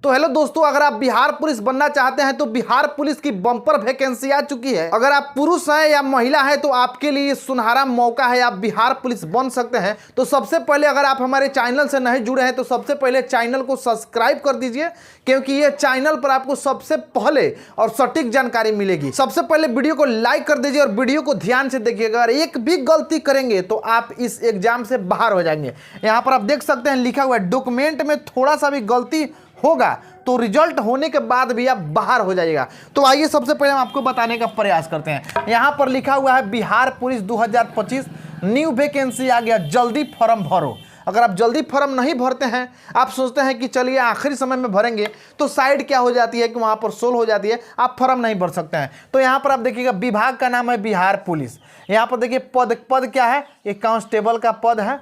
तो हेलो दोस्तों, अगर आप बिहार पुलिस बनना चाहते हैं तो बिहार पुलिस की बम्पर वैकेंसी आ चुकी है। अगर आप पुरुष हैं या महिला हैं तो आपके लिए सुनहरा मौका है, आप बिहार पुलिस बन सकते हैं। तो सबसे पहले अगर आप हमारे चैनल से नहीं जुड़े हैं तो सबसे पहले चैनल को सब्सक्राइब कर दीजिए, क्योंकि ये चैनल पर आपको सबसे पहले और सटीक जानकारी मिलेगी। सबसे पहले वीडियो को लाइक कर दीजिए और वीडियो को ध्यान से देखिएगा। अगर एक भी गलती करेंगे तो आप इस एग्जाम से बाहर हो जाएंगे। यहाँ पर आप देख सकते हैं लिखा हुआ है, डॉक्यूमेंट में थोड़ा सा भी गलती होगा तो रिजल्ट होने के बाद भी आप बाहर हो जाइएगा। तो आइए सबसे पहले हम आपको बताने का प्रयास करते हैं। यहाँ पर लिखा हुआ है बिहार पुलिस 2025 न्यू वैकेंसी आ गया, जल्दी फॉर्म भरो। अगर आप जल्दी फॉर्म नहीं भरते हैं, आप सोचते हैं कि चलिए आखिरी समय में भरेंगे, तो साइड क्या हो जाती है कि वहाँ पर सोल हो जाती है, आप फॉर्म नहीं भर सकते हैं। तो यहाँ पर आप देखिएगा विभाग का नाम है बिहार पुलिस। यहाँ पर देखिए पद क्या है, एक कांस्टेबल का पद है,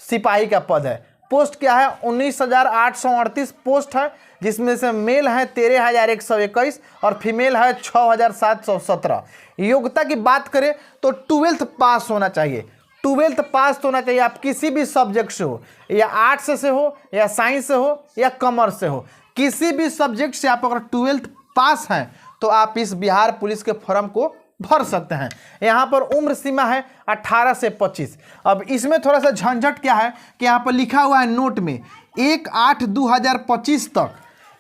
सिपाही का पद है। पोस्ट क्या है, 19,838 पोस्ट है, जिसमें से मेल है 13,121 और फीमेल है 6,717। योग्यता की बात करें तो 12th पास होना चाहिए। 12th पास होना चाहिए। आप किसी भी सब्जेक्ट से हो, या आर्ट्स से हो, या साइंस से हो, या कॉमर्स से हो, किसी भी सब्जेक्ट से आप अगर 12th पास हैं तो आप इस बिहार पुलिस के फॉर्म को भर सकते हैं। यहाँ पर उम्र सीमा है 18 से 25। अब इसमें थोड़ा सा झंझट क्या है कि यहाँ पर लिखा हुआ है नोट में 1/8/2025 तक,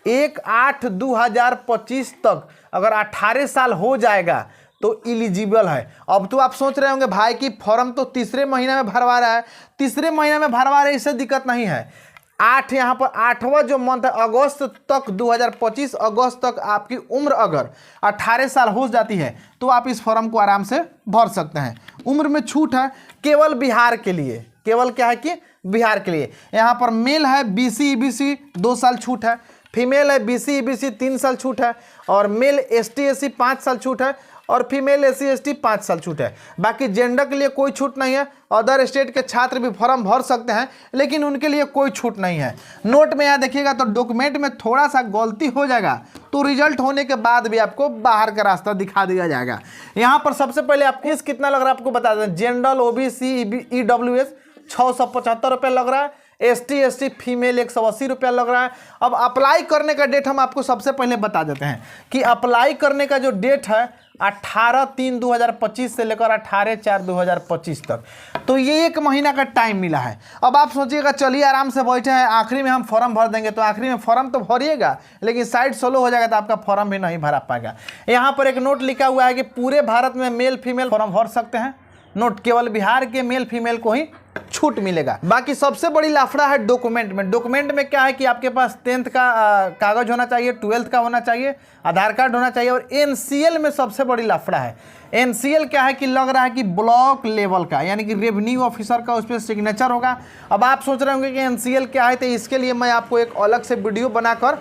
1/8/2025 तक अगर 18 साल हो जाएगा तो एलिजिबल है। अब तो आप सोच रहे होंगे भाई कि फॉर्म तो तीसरे महीने में भरवा रहा है, तीसरे महीने में भरवा रहे, इससे दिक्कत नहीं है। 8 यहाँ पर 8वां जो मंथ है अगस्त तक, 2025 अगस्त तक आपकी उम्र अगर 18 साल हो जाती है तो आप इस फॉर्म को आराम से भर सकते हैं। उम्र में छूट है केवल बिहार के लिए, केवल क्या है कि बिहार के लिए। यहाँ पर मेल है BC EBC 2 साल छूट है, फीमेल है BC EBC 3 साल छूट है, और मेल ST SC 5 साल छूट है, और फीमेल SC ST 5 साल छूट है। बाकी जेंडर के लिए कोई छूट नहीं है। अदर स्टेट के छात्र भी फॉर्म भर सकते हैं, लेकिन उनके लिए कोई छूट नहीं है। नोट में यहाँ देखिएगा तो डॉक्यूमेंट में थोड़ा सा गलती हो जाएगा तो रिजल्ट होने के बाद भी आपको बाहर का रास्ता दिखा दिया जाएगा। यहाँ पर सबसे पहले आप फीस कितना लग रहा है आपको बता दें। जनरल OBC EWS 675 रुपये लग रहा है, ST SC फीमेल 180 रुपया लग रहा है। अब अप्लाई करने का डेट हम आपको सबसे पहले बता देते हैं कि अप्लाई करने का जो डेट है 18/3/2025 से लेकर 18/4/2025 तक, तो ये 1 महीना का टाइम मिला है। अब आप सोचिएगा चलिए आराम से बैठे हैं, आखिरी में हम फॉर्म भर देंगे, तो आखिरी में फॉर्म तो भरिएगा लेकिन साइड सोलो हो जाएगा तो आपका फॉर्म भी नहीं भरा पाएगा। यहाँ पर एक नोट लिखा हुआ है कि पूरे भारत में मेल फीमेल फॉर्म भर सकते हैं, नोट केवल बिहार के मेल फीमेल को ही छूट मिलेगा। बाकी सबसे बड़ी लाफड़ा है डॉक्यूमेंट में। डॉक्यूमेंट में क्या है कि आपके पास 10th का कागज होना चाहिए, 12th का होना चाहिए, आधार कार्ड होना चाहिए, और NCL में सबसे बड़ी लाफड़ा है। NCL क्या है कि लग रहा है कि ब्लॉक लेवल का, यानी कि रेवेन्यू ऑफिसर का उस पर सिग्नेचर होगा। अब आप सोच रहे होंगे कि NCL क्या है, तो इसके लिए मैं आपको एक अलग से वीडियो बनाकर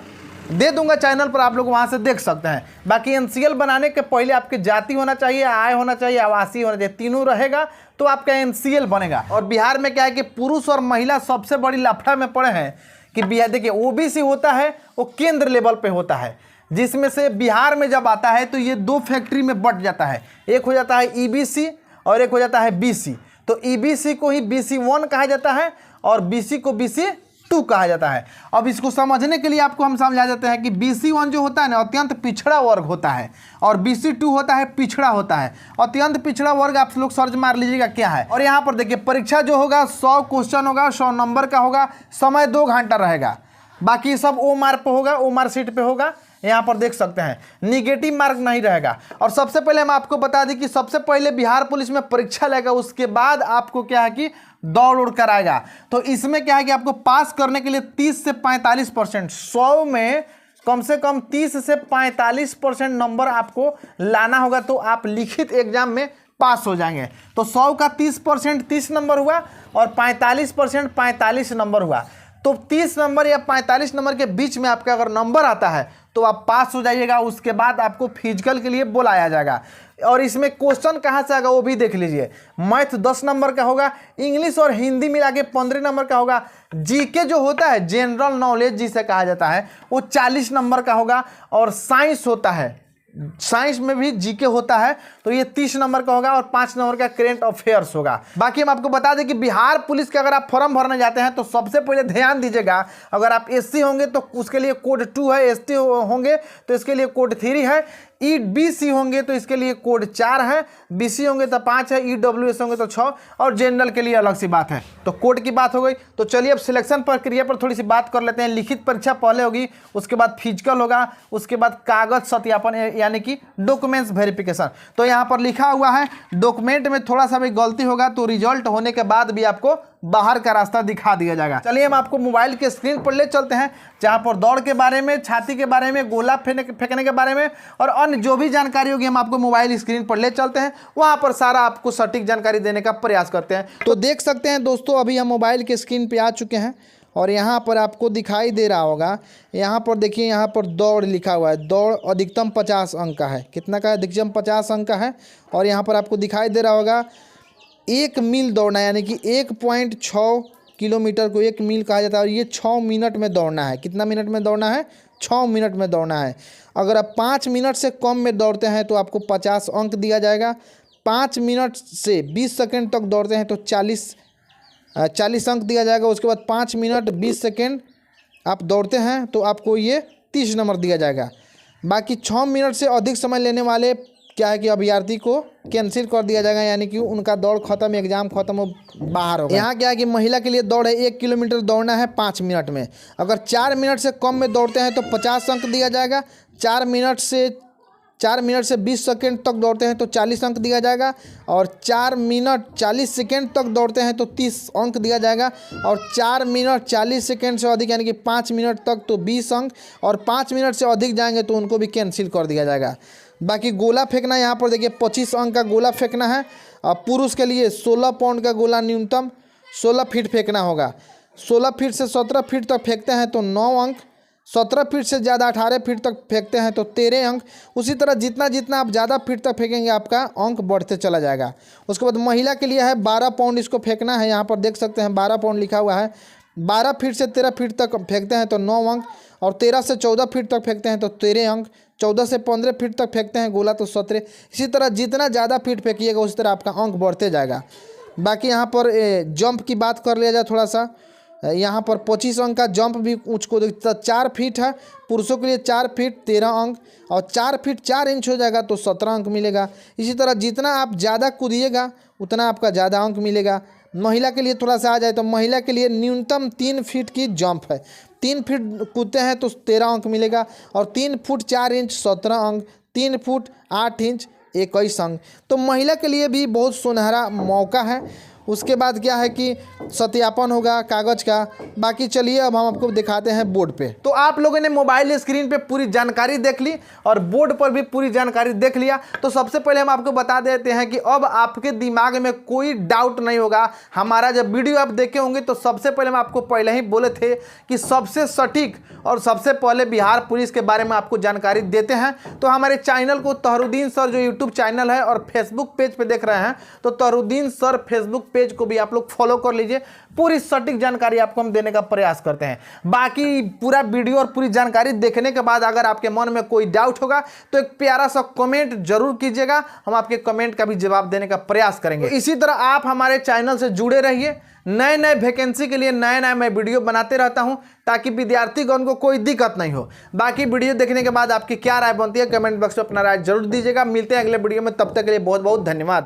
दे दूंगा चैनल पर, आप लोग वहां से देख सकते हैं। बाकी NCL बनाने के पहले आपकी जाति होना चाहिए, आय होना चाहिए, आवासीय होना चाहिए, तीनों रहेगा तो आपका NCL बनेगा। और बिहार में क्या है कि पुरुष और महिला सबसे बड़ी लफड़ा में पड़े हैं कि बिहार देखिए OBC होता है वो केंद्र लेवल पे होता है, जिसमें से बिहार में जब आता है तो ये 2 फैक्ट्री में बट जाता है, एक हो जाता है EBC और एक हो जाता है BC। तो EBC को ही BC1 कहा जाता है और BC को BC2 कहा जाता है। अब इसको समझने के लिए आपको हम समझा देते हैं कि BC1 जो होता है ना अत्यंत पिछड़ा वर्ग होता है, और BC2 होता है पिछड़ा होता है। अत्यंत पिछड़ा वर्ग आप लोग सर्च मार लीजिएगा क्या है। और यहाँ पर देखिए परीक्षा जो होगा 100 क्वेश्चन होगा, 100 नंबर का होगा, समय 2 घंटा रहेगा। बाकी सब ओ मार्क पे होगा, ओ मार्क शीट पे होगा, यहाँ पर देख सकते हैं, निगेटिव मार्क नहीं रहेगा। और सबसे पहले हम आपको बता दें कि सबसे पहले बिहार पुलिस में परीक्षा लेगा, उसके बाद आपको क्या है कि दौड़ उड़ कराएगा। तो इसमें क्या है कि आपको पास करने के लिए 30 से 45%, 100 में कम से कम 30 से 45% नंबर आपको लाना होगा, तो आप लिखित एग्जाम में पास हो जाएंगे। तो 100 का 30% 30 नंबर हुआ और 45% 45 नंबर हुआ। तो 30 नंबर या 45 नंबर के बीच में आपका अगर नंबर आता है तो आप पास हो जाइएगा। उसके बाद आपको फिजिकल के लिए बुलाया जाएगा। और इसमें क्वेश्चन कहाँ से आएगा वो भी देख लीजिए। मैथ 10 नंबर का होगा, इंग्लिश और हिंदी मिला के 15 नंबर का होगा, जीके जो होता है जनरल नॉलेज जिसे कहा जाता है वो 40 नंबर का होगा, और साइंस होता है साइंस में भी जीके होता है, तो ये 30 नंबर का होगा और 5 नंबर का करेंट अफेयर्स होगा। बाकी हम आपको बता दें कि बिहार पुलिस के अगर आप फॉर्म भरने जाते हैं तो सबसे पहले ध्यान दीजिएगा, अगर आप एससी होंगे तो उसके लिए कोड 2 है, एसटी होंगे तो इसके लिए कोड 3 है, ईबीसी होंगे तो इसके लिए कोड 4 है, बीसी होंगे तो 5 है, ईडब्ल्यूएस होंगे तो 6 और जनरल के लिए अलग सी बात है। तो कोड की बात हो गई। तो चलिए अब सिलेक्शन प्रक्रिया पर थोड़ी सी बात कर लेते हैं। लिखित परीक्षा पहले होगी, उसके बाद फिजिकल होगा, उसके बाद कागज सत्यापन यानी कि डॉक्यूमेंट्स वेरिफिकेशन। तो यहाँ पर लिखा हुआ है डॉक्यूमेंट में थोड़ा सा भी गलती होगा तो रिजल्ट होने के बाद भी आपको बाहर का रास्ता दिखा दिया जाएगा। चलिए हम आपको मोबाइल के स्क्रीन पर ले चलते हैं, जहां पर दौड़ के बारे में, छाती के बारे में, गोला फेंकने के बारे में और अन्य जो भी जानकारी होगी हम आपको मोबाइल स्क्रीन पर ले चलते हैं, वहां पर सारा आपको सटीक जानकारी देने का प्रयास करते हैं। तो देख सकते हैं दोस्तों, अभी हम मोबाइल के स्क्रीन पे आ चुके हैं और यहाँ पर आपको दिखाई दे रहा होगा, यहाँ पर देखिए, यहाँ पर दौड़ लिखा हुआ है। दौड़ अधिकतम 50 अंक का है। कितना का है? अधिकतम 50 अंक का है। और यहाँ पर आपको दिखाई दे रहा होगा 1 मील दौड़ना, यानी कि 1.6 किलोमीटर को 1 मील कहा जाता है और ये 6 मिनट में दौड़ना है। कितना मिनट में दौड़ना है? 6 मिनट में दौड़ना है। अगर आप 5 मिनट से कम में दौड़ते हैं तो आपको 50 अंक दिया जाएगा। 5 मिनट से 20 सेकंड तक दौड़ते हैं तो 40 अंक दिया जाएगा। उसके बाद 5 मिनट 20 सेकंड आप दौड़ते हैं तो आपको ये 30 नंबर दिया जाएगा। बाकी 6 मिनट से अधिक समय लेने वाले क्या है कि अभ्यर्थी को कैंसिल कर दिया जाएगा, यानी कि उनका दौड़ खत्म, एग्जाम खत्म, हो बाहर होगा। यहाँ क्या है कि महिला के लिए दौड़ है 1 किलोमीटर दौड़ना है 5 मिनट में। अगर 4 मिनट से कम में दौड़ते हैं तो 50 अंक दिया जाएगा। 4 मिनट से 20 सेकंड तक दौड़ते हैं तो 40 अंक दिया जाएगा और 4 मिनट 40 सेकंड तक दौड़ते हैं तो 30 अंक दिया जाएगा और 4 मिनट 40 सेकंड से अधिक यानी कि 5 मिनट तक तो 20 अंक और 5 मिनट से अधिक जाएंगे तो उनको भी कैंसिल कर दिया जाएगा। बाकी गोला फेंकना, यहाँ पर देखिए 25 अंक का गोला फेंकना है। पुरुष के लिए 16 पाउंड का गोला न्यूनतम 16 फीट फेंकना होगा। 16 फीट से 17 फीट तक फेंकते हैं तो 9 अंक। 17 फीट से ज़्यादा 18 फीट तक फेंकते हैं तो 13 अंक। उसी तरह जितना आप ज़्यादा फीट तक फेंकेंगे आपका अंक बढ़ते चला जाएगा। उसके बाद महिला के लिए है 12 पाउंड इसको फेंकना है। यहाँ पर देख सकते हैं 12 पाउंड लिखा हुआ है। 12 फीट से 13 फीट तक फेंकते हैं तो 9 अंक और 13 से 14 फीट तक फेंकते हैं तो 13 अंक। 14 से 15 फीट तक फेंकते हैं गोला तो 17। इसी तरह जितना ज़्यादा फीट फेंकिएगा उसी तरह आपका अंक बढ़ते जाएगा। बाकी यहाँ पर जंप की बात कर लिया जाए थोड़ा सा, यहाँ पर 25 अंक का जंप भी ऊँच को 4 फीट है। पुरुषों के लिए 4 फीट 13 अंक और 4 फीट 4 इंच हो जाएगा तो 17 अंक मिलेगा। इसी तरह जितना आप ज़्यादा कूदिएगा उतना आपका ज़्यादा अंक मिलेगा। महिला के लिए थोड़ा सा आ जाए तो महिला के लिए न्यूनतम 3 फीट की जंप है। 3 फीट कूदते हैं तो 13 अंक मिलेगा और 3 फुट 4 इंच 17 अंक, 3 फुट 8 इंच 21 अंक। तो महिला के लिए भी बहुत सुनहरा मौका है। उसके बाद क्या है कि सत्यापन होगा कागज का। बाकी चलिए अब हम आपको दिखाते हैं बोर्ड पे। तो आप लोगों ने मोबाइल स्क्रीन पे पूरी जानकारी देख ली और बोर्ड पर भी पूरी जानकारी देख लिया। तो सबसे पहले हम आपको बता देते हैं कि अब आपके दिमाग में कोई डाउट नहीं होगा। हमारा जब वीडियो आप देखे होंगे तो सबसे पहले हम आपको पहले ही बोले थे कि सबसे सटीक और सबसे पहले बिहार पुलिस के बारे में आपको जानकारी देते हैं। तो हमारे चैनल को तहरुद्दीन सर जो यूट्यूब चैनल है और फेसबुक पेज पे देख रहे हैं तो तहरुद्दीन सर फेसबुक पेज को भी आप लोग फॉलो कर लीजिए। पूरी सटीक जानकारी आपको हम देने का प्रयास करते हैं। बाकी पूरा वीडियो और पूरी जानकारी देखने के बाद अगर आपके मन में कोई डाउट होगा तो एक प्यारा सा कमेंट जरूर कीजिएगा, हम आपके कमेंट का भी जवाब देने का प्रयास करेंगे। इसी तरह आप हमारे चैनल से जुड़े रहिए। नए वैकेंसी के लिए नए मैं वीडियो बनाते रहता हूं ताकि विद्यार्थीगण को कोई दिक्कत नहीं हो। बाकी वीडियो देखने के बाद आपकी क्या राय बनती है कमेंट बॉक्स में अपना राय जरूर दीजिएगा। मिलते हैं अगले वीडियो में, तब तक के लिए बहुत बहुत धन्यवाद।